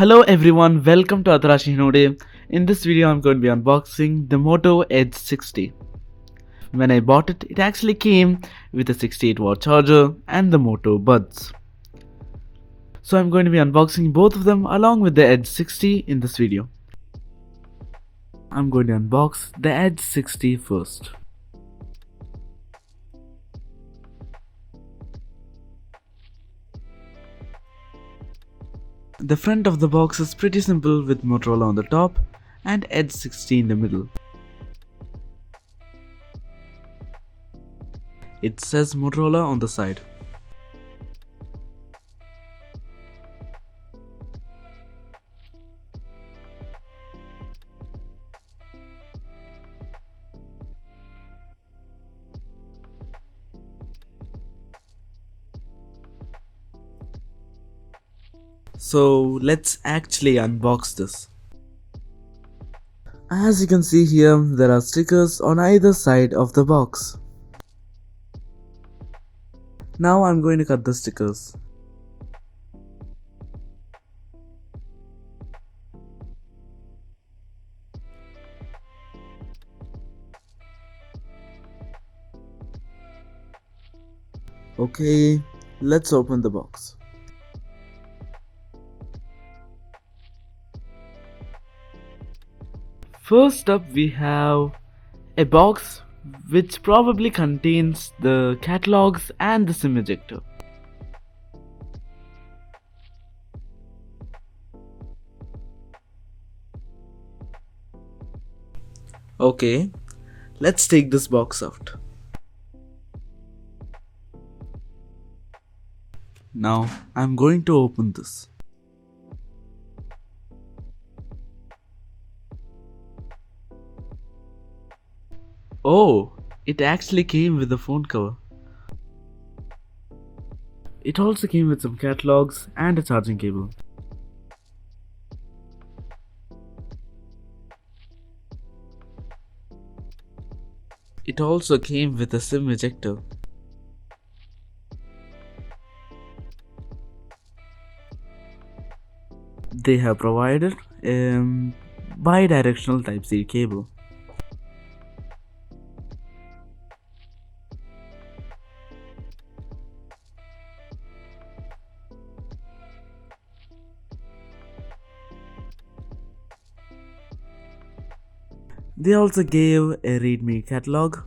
Hello everyone, welcome to Atarashi Hinode. In this video I'm going to be unboxing the Moto Edge 60. When I bought it, it actually came with a 68-watt charger and the Moto Buds. So I'm going to be unboxing both of them along with the Edge 60 in this video. I'm going to unbox the Edge 60 first. The front of the box is pretty simple with Motorola on the top and Edge 60 in the middle. It says Motorola on the side. So let's actually unbox this. As you can see here, there are stickers on either side of the box. Now I'm going to cut the stickers. Okay, let's open the box. First up we have a box which probably contains the catalogs and the SIM ejector. Okay, let's take this box out. Now I'm going to open this. Oh, it actually came with the phone cover. It also came with some catalogs and a charging cable. It also came with a SIM ejector. They have provided a bi-directional Type-C cable. They also gave a readme catalog.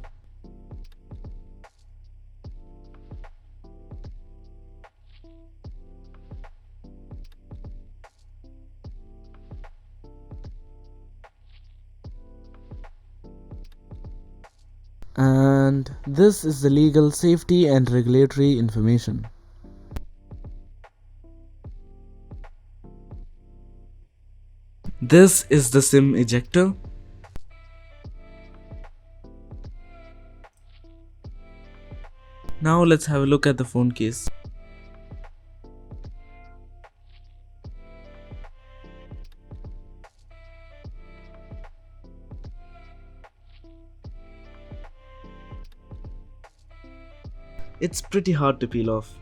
And this is the legal, safety and regulatory information. This is the SIM ejector. Now let's have a look at the phone case. It's pretty hard to peel off.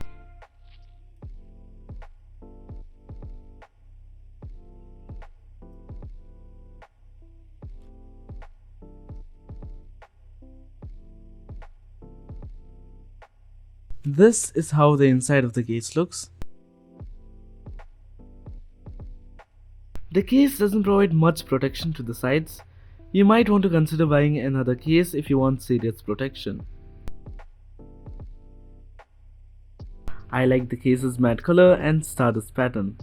This is how the inside of the case looks. The case doesn't provide much protection to the sides. You might want to consider buying another case if you want serious protection. I like the case's matte color and stardust pattern.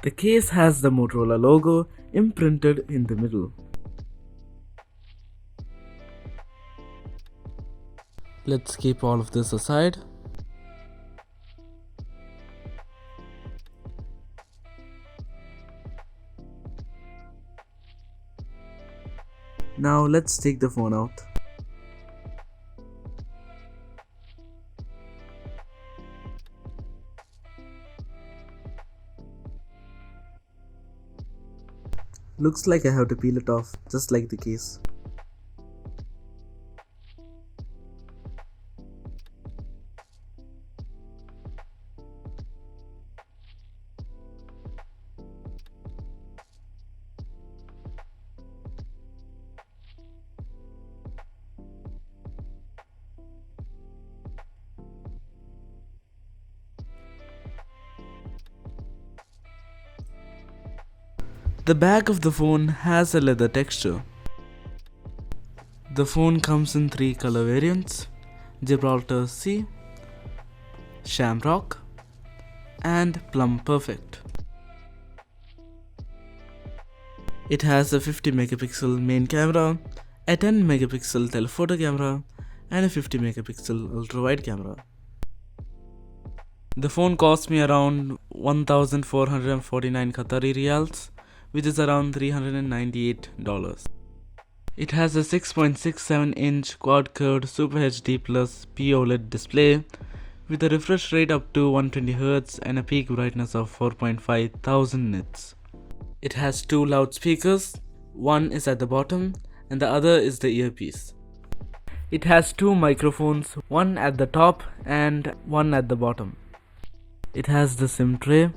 The case has the Motorola logo imprinted in the middle. Let's keep all of this aside. Now let's take the phone out. Looks like I have to peel it off, just like the case. The back of the phone has a leather texture. The phone comes in 3 color variants: Gibraltar Sea, Shamrock, and Plum Perfect. It has a 50 megapixel main camera, a 10 megapixel telephoto camera, and a 50 megapixel ultra wide camera. The phone cost me around 1,449 Qatari riyals, which is around $398. It has a 6.67-inch quad-curved Super HD Plus POLED display with a refresh rate up to 120Hz and a peak brightness of 4.5 thousand nits. It has 2 loudspeakers, one is at the bottom and the other is the earpiece. It has 2 microphones, one at the top and one at the bottom. It has the SIM tray,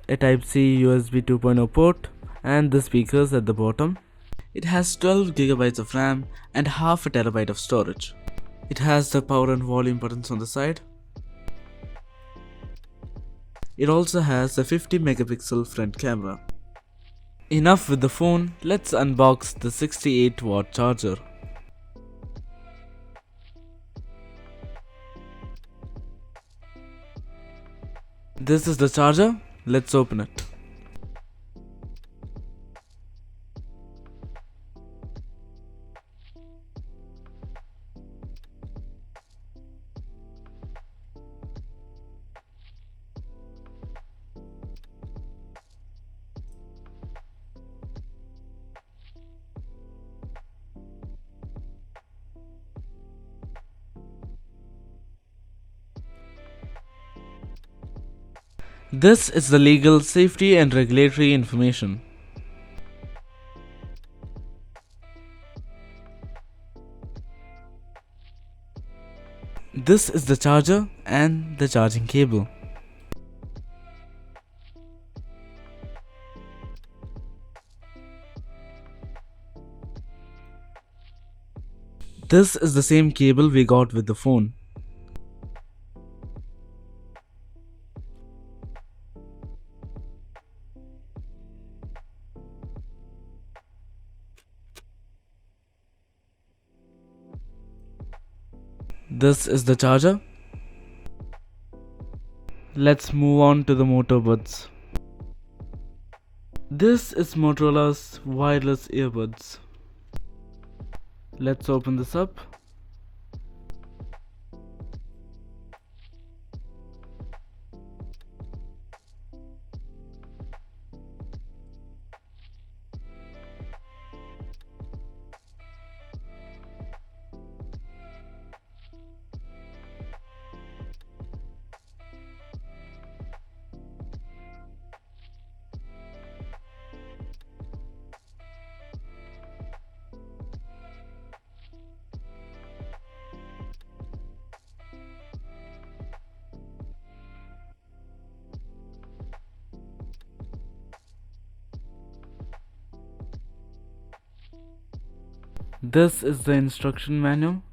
a Type-C USB 2.0 port, and the speakers at the bottom. It has 12GB of RAM and half a terabyte of storage. It has the power and volume buttons on the side. It also has a 50 megapixel front camera. Enough with the phone, let's unbox the 68-watt charger. This is the charger, let's open it. This is the legal, safety and regulatory information. This is the charger and the charging cable. This is the same cable we got with the phone. This is the charger. Let's move on to the Moto Buds. This is Motorola's Wireless Earbuds. Let's open this up. This is the instruction manual.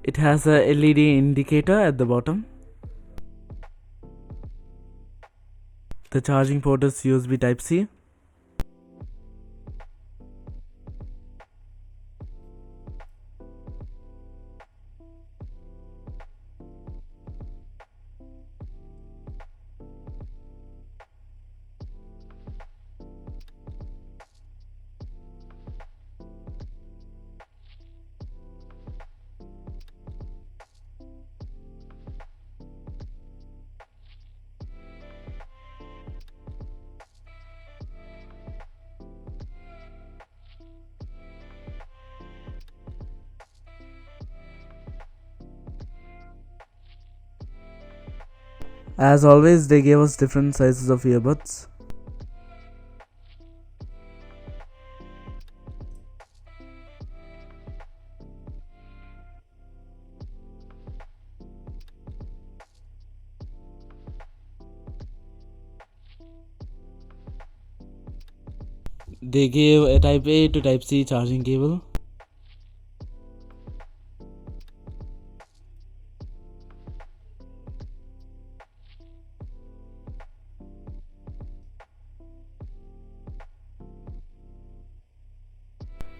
It has a LED indicator at the bottom. The charging port is USB Type-C. As always, they gave us different sizes of earbuds. They gave a Type A to Type C charging cable.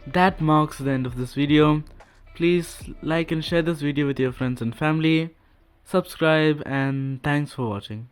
That marks the end of this video. Please like and share this video with your friends and family. Subscribe, and thanks for watching.